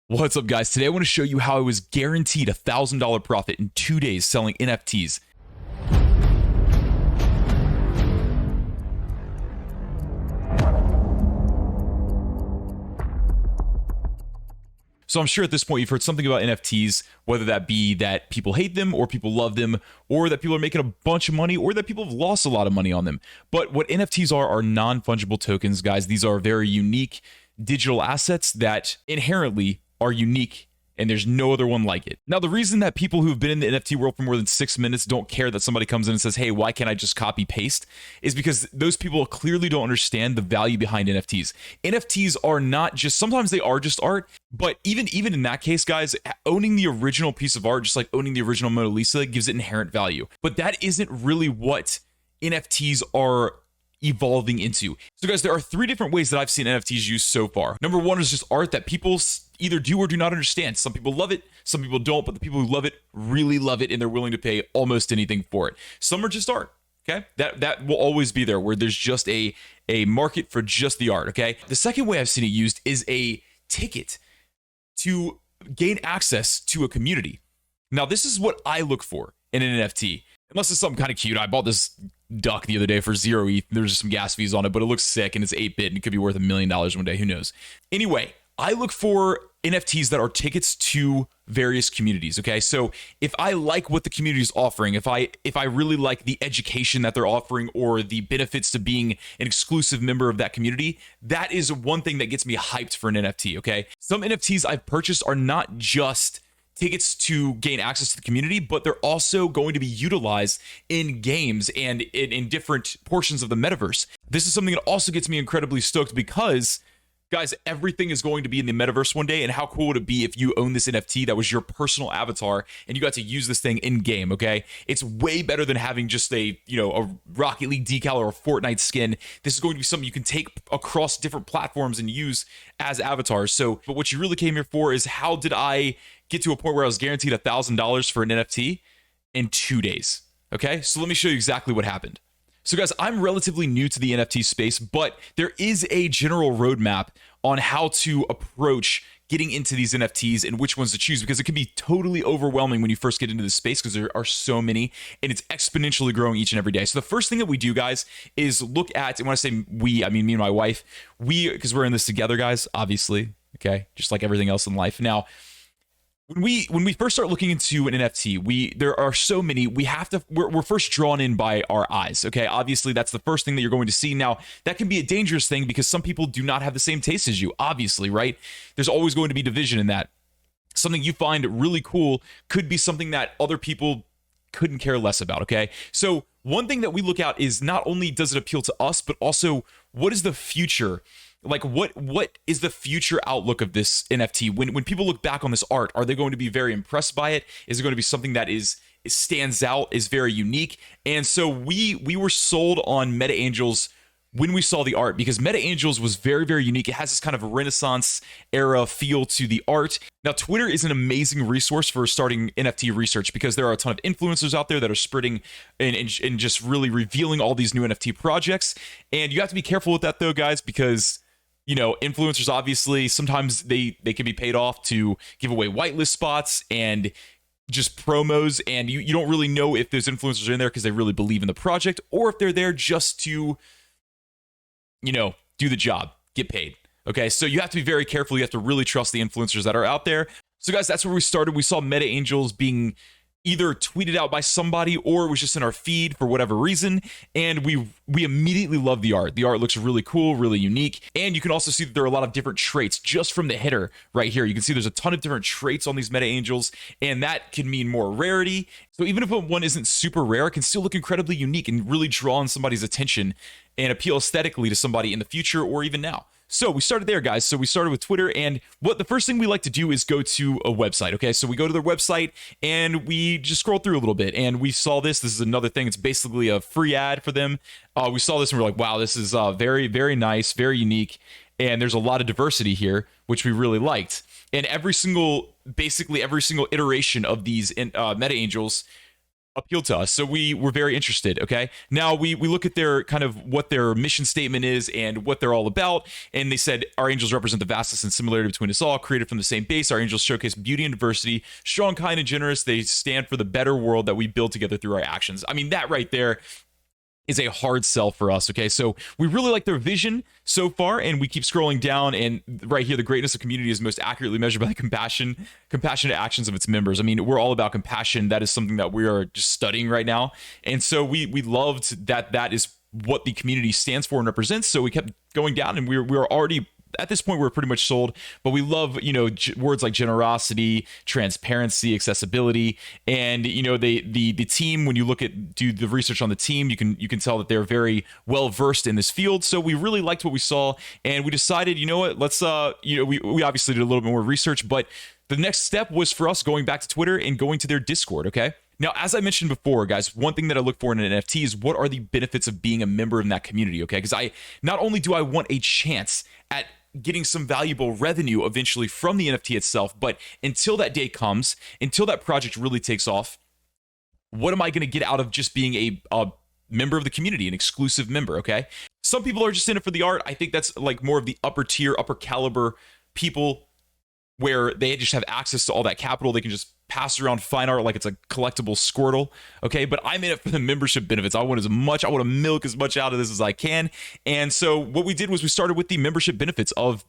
What's up, guys? Today I want to show you how I was guaranteed a $1,000 profit in 2 days selling NFTs. So I'm sure at this point you've heard something about NFTs, whether that be that people hate them or people love them, or that people are making a bunch of money, or that people have lost a lot of money on them. But what NFTs are non-fungible tokens, guys. These are very unique digital assets that inherently are unique, and there's no other one like it. Now, the reason that people who've been in the NFT world for more than 6 minutes don't care that somebody comes in and says, hey, why can't I just copy paste, is because those people clearly don't understand the value behind NFTs. NFTs are not just, sometimes they are just art, but even in that case, guys, owning the original piece of art, just like owning the original Mona Lisa, gives it inherent value. But that isn't really what NFTs are evolving into. So guys, there are 3 different ways that I've seen NFTs used so far. Number 1 is just art that people either do or do not understand. Some people love it, some people don't, but the people who love it really love it, and they're willing to pay almost anything for it. Some are just art. Okay, that will always be there, where there's just a market for just the art. Okay, the second way I've seen it used is a ticket to gain access to a community. Now, this is what I look for in an NFT. Unless it's something kind of cute. I bought this duck the other day for 0 ETH. There's just some gas fees on it, but it looks sick and it's 8-bit and it could be worth $1 million one day. Who knows? Anyway, I look for NFTs that are tickets to various communities. Okay, so if I like what the community is offering, if I really like the education that they're offering or the benefits to being an exclusive member of that community, that is one thing that gets me hyped for an NFT. Okay, some NFTs I've purchased are not just tickets to gain access to the community, but they're also going to be utilized in games and in different portions of the metaverse. This is something that also gets me incredibly stoked because, guys, everything is going to be in the metaverse one day, and how cool would it be if you own this NFT that was your personal avatar and you got to use this thing in game? Okay, it's way better than having just a Rocket League decal or a Fortnite skin. This is going to be something you can take across different platforms and use as avatars. So, but what you really came here for is, how did I get to a point where I was guaranteed $1,000 for an NFT in 2 days? Okay, so let me show you exactly what happened. So guys, I'm relatively new to the NFT space, but there is a general roadmap on how to approach getting into these NFTs and which ones to choose, because it can be totally overwhelming when you first get into this space because there are so many and it's exponentially growing each and every day. So the first thing that we do, guys, is look at, and when I say we, I mean me and my wife, because we're in this together, guys, obviously, okay, just like everything else in life. Now, when we first start looking into an NFT, there are so many, we're first drawn in by our eyes. Okay, obviously that's the first thing that you're going to see. Now, that can be a dangerous thing because some people do not have the same taste as you, obviously, right? There's always going to be division in that. Something you find really cool could be something that other people couldn't care less about. Okay, so one thing that we look at is not only does it appeal to us, but also what is the future. Like, what is the future outlook of this NFT? When people look back on this art, are they going to be very impressed by it? Is it going to be something that stands out, is very unique? And so we were sold on Meta Angels when we saw the art, because Meta Angels was very, very unique. It has this kind of Renaissance era feel to the art. Now, Twitter is an amazing resource for starting NFT research because there are a ton of influencers out there that are spreading and just really revealing all these new NFT projects. And you have to be careful with that, though, guys, because influencers, obviously, sometimes they can be paid off to give away whitelist spots and just promos, and you don't really know if those influencers are in there because they really believe in the project, or if they're there just to, do the job, get paid. Okay, so you have to be very careful. You have to really trust the influencers that are out there. So guys, that's where we started. We saw Meta Angels being either tweeted out by somebody or it was just in our feed for whatever reason, and we immediately love the art. The art looks really cool, really unique, and you can also see that there are a lot of different traits just from the header right here. You can see there's a ton of different traits on these Meta Angels, and that can mean more rarity. So even if one isn't super rare, it can still look incredibly unique and really draw on somebody's attention and appeal aesthetically to somebody in the future or even now. So we started there, guys. So we started with Twitter, and the first thing we like to do is go to a website. Okay, so we go to their website and we just scroll through a little bit, and we saw this. This is another thing. It's basically a free ad for them. We saw this and we're like, wow, this is very, very nice, very unique, and there's a lot of diversity here, which we really liked. And basically every single iteration of these Meta Angels appealed to us. So we were very interested. Okay. Now we look at their kind of what their mission statement is and what they're all about. And they said, our angels represent the vastness and similarity between us all, created from the same base. Our angels showcase beauty and diversity, strong, kind, and generous. They stand for the better world that we build together through our actions. I mean, that right there is a hard sell for us. Okay, so we really like their vision so far, and we keep scrolling down, and right here, the greatness of community is most accurately measured by the compassionate actions of its members. I mean, we're all about compassion. That is something that we are just studying right now, and so we loved that is what the community stands for and represents. So we kept going down, and we were already at this point we're pretty much sold, but we love, words like generosity, transparency, accessibility, and the team. When you do the research on the team, you can tell that they're very well versed in this field. So we really liked what we saw, and we decided, let's we obviously did a little bit more research, but the next step was for us going back to Twitter and going to their Discord. Okay. Now, as I mentioned before, guys, one thing that I look for in an NFT is what are the benefits of being a member in that community, okay? Because not only do I want a chance at getting some valuable revenue eventually from the NFT itself, but until that day comes, until that project really takes off, what am I going to get out of just being a member of the community, an exclusive member, okay? Some people are just in it for the art. I think that's like more of the upper tier, upper caliber people where they just have access to all that capital. They can just pass around fine art like it's a collectible Squirtle, okay? But I'm in it for the membership benefits. I want to milk as much out of this as I can. And so what we did was we started with the membership benefits of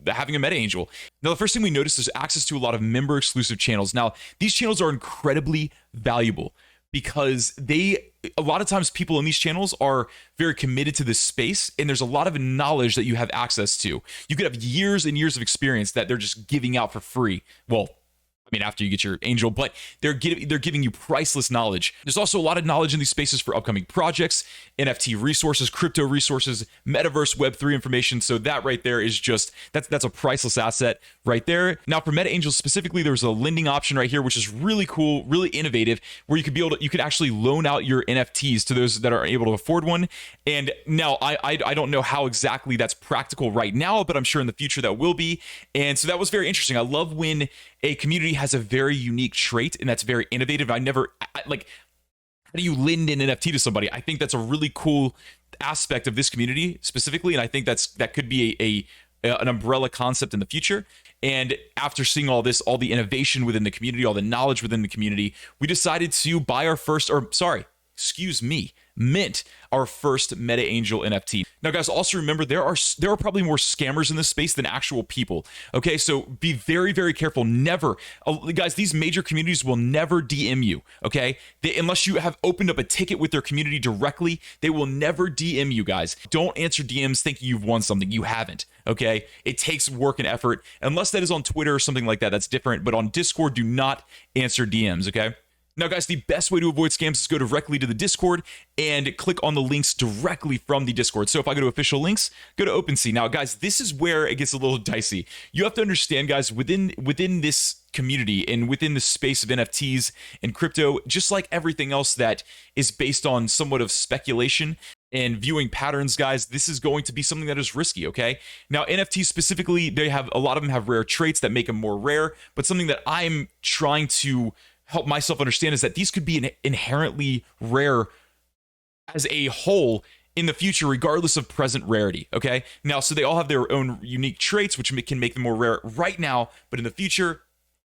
having a Meta Angel. Now, the first thing we noticed is access to a lot of member exclusive channels. Now, these channels are incredibly valuable because a lot of times people in these channels are very committed to this space, and there's a lot of knowledge that you have access to. You could have years and years of experience that they're just giving out for free. Well, I mean, after you get your angel, but they're giving you priceless knowledge. There's also a lot of knowledge in these spaces for upcoming projects, NFT resources, crypto resources, Metaverse, Web3 information. So that right there is just, that's a priceless asset right there. Now for Meta Angels specifically, there's a lending option right here, which is really cool, really innovative, where you could actually loan out your NFTs to those that are able to afford one. And now I don't know how exactly that's practical right now, but I'm sure in the future that will be. And so that was very interesting. I love when a community has a very unique trait and that's very innovative. How do you lend an NFT to somebody? I think that's a really cool aspect of this community specifically, and I think that could be an umbrella concept in the future. And after seeing all this, all the innovation within the community, all the knowledge within the community, we decided to mint our first Meta Angel NFT. Now, guys, also remember there are probably more scammers in this space than actual people. Okay, so be very, very careful. Never, guys, these major communities will never DM you. Okay, unless you have opened up a ticket with their community directly, they will never DM you, guys. Don't answer DMs thinking you've won something. You haven't. Okay, it takes work and effort. Unless that is on Twitter or something like that, that's different. But on Discord, do not answer DMs. Okay. Now, guys, the best way to avoid scams is go directly to the Discord and click on the links directly from the Discord. So if I go to official links, go to Opensea. Now, guys, this is where it gets a little dicey. You have to understand, guys, within this community and within the space of NFTs and crypto, just like everything else that is based on somewhat of speculation and viewing patterns, guys, this is going to be something that is risky, okay? Now, NFTs specifically, a lot of them have rare traits that make them more rare, but something that I'm trying to help myself understand is that these could be inherently rare as a whole in the future, regardless of present rarity, okay? Now, so they all have their own unique traits, which can make them more rare right now, but in the future,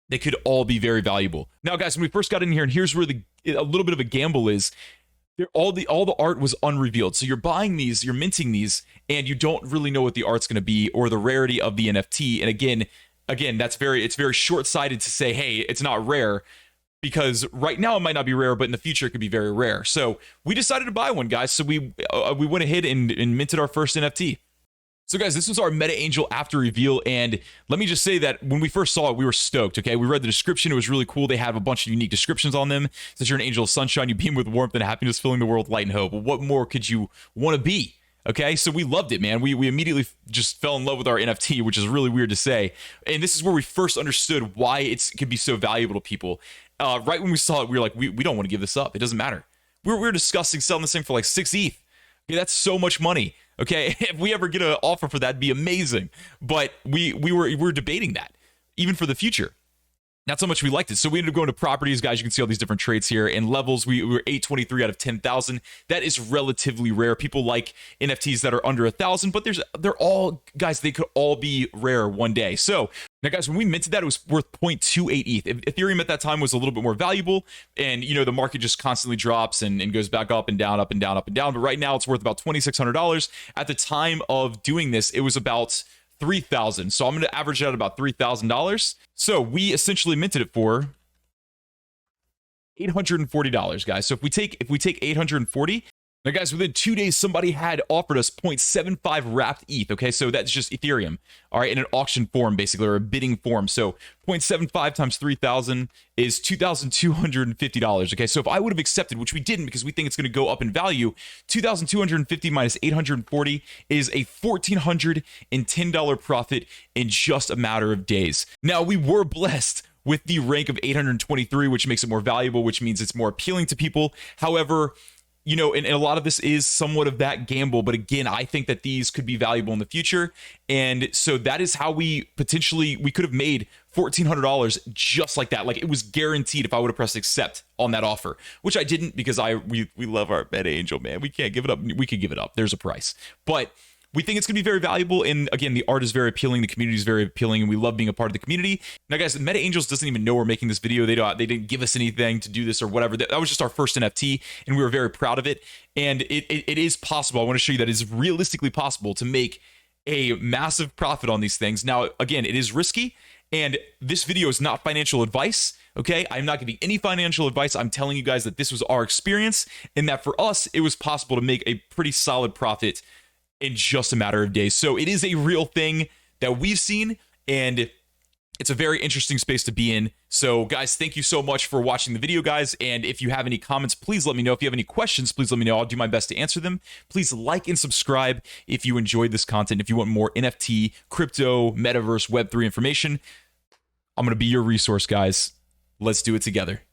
they could all be very valuable. Now, guys, when we first got in here, and here's where a little bit of a gamble is, all the art was unrevealed. So you're buying these, you're minting these, and you don't really know what the art's going to be or the rarity of the NFT. And again, it's very short-sighted to say, hey, it's not rare, because right now it might not be rare, but in the future it could be very rare. So we decided to buy one, guys. So we went ahead and minted our first NFT. So guys, this was our Meta Angel after reveal, and let me just say that when we first saw it, we were stoked, okay? We read the description, it was really cool. They have a bunch of unique descriptions on them. Since you're an angel of sunshine, you beam with warmth and happiness, filling the world with light and hope. Well, what more could you want to be? Okay, so we loved it, man. We immediately just fell in love with our NFT, which is really weird to say. And this is where we first understood why it could be so valuable to people. Right when we saw it, we were like, we don't want to give this up. It doesn't matter. We were discussing selling this thing for like 6 ETH. Okay, that's so much money. Okay, if we ever get an offer for that, it'd be amazing. But we were debating that, even for the future. That's how much we liked it. So we ended up going to properties, guys. You can see all these different traits here and levels. We were 823 out of 10,000. That is relatively rare. People like NFTs that are under 1,000, but they're all, guys, they could all be rare one day. So now, guys, when we minted that, it was worth 0.28 ETH. Ethereum at that time was a little bit more valuable, and the market just constantly drops and goes back up and down, up and down, up and down. But right now, it's worth about $2,600. At the time of doing this, it was about 3,000. So I'm going to average it out about $3,000. So we essentially minted it for $840, guys. So if we take 840, now guys, within 2 days, somebody had offered us 0.75 wrapped ETH. Okay, so that's just Ethereum. All right, in an auction form, basically, or a bidding form. So 0.75 times 3,000 is $2,250. Okay, so if I would have accepted, which we didn't because we think it's going to go up in value, 2,250 minus 840 is a $1,410 profit in just a matter of days. Now, we were blessed with the rank of 823, which makes it more valuable, which means it's more appealing to people. However, and a lot of this is somewhat of that gamble. But again, I think that these could be valuable in the future. And so that is how we could have made $1,400 just like that. Like, it was guaranteed if I would have pressed accept on that offer, which I didn't because we love our Meta Angel, man. We can't give it up. We could give it up. There's a price. But we think it's going to be very valuable. And again, the art is very appealing. The community is very appealing. And we love being a part of the community. Now, guys, Meta Angels doesn't even know we're making this video. They didn't give us anything to do this or whatever. That was just our first NFT. And we were very proud of it. And it is possible. I want to show you that it's realistically possible to make a massive profit on these things. Now, again, it is risky. And this video is not financial advice. Okay, I'm not giving any financial advice. I'm telling you guys that this was our experience and that for us, it was possible to make a pretty solid profit in just a matter of days. So it is a real thing that we've seen, and it's a very interesting space to be in. So guys, thank you so much for watching the video, guys. And if you have any comments, please let me know. If you have any questions, please let me know. I'll do my best to answer them. Please like and subscribe if you enjoyed this content. If you want more NFT, crypto, metaverse, Web3 information, I'm going to be your resource, guys. Let's do it together.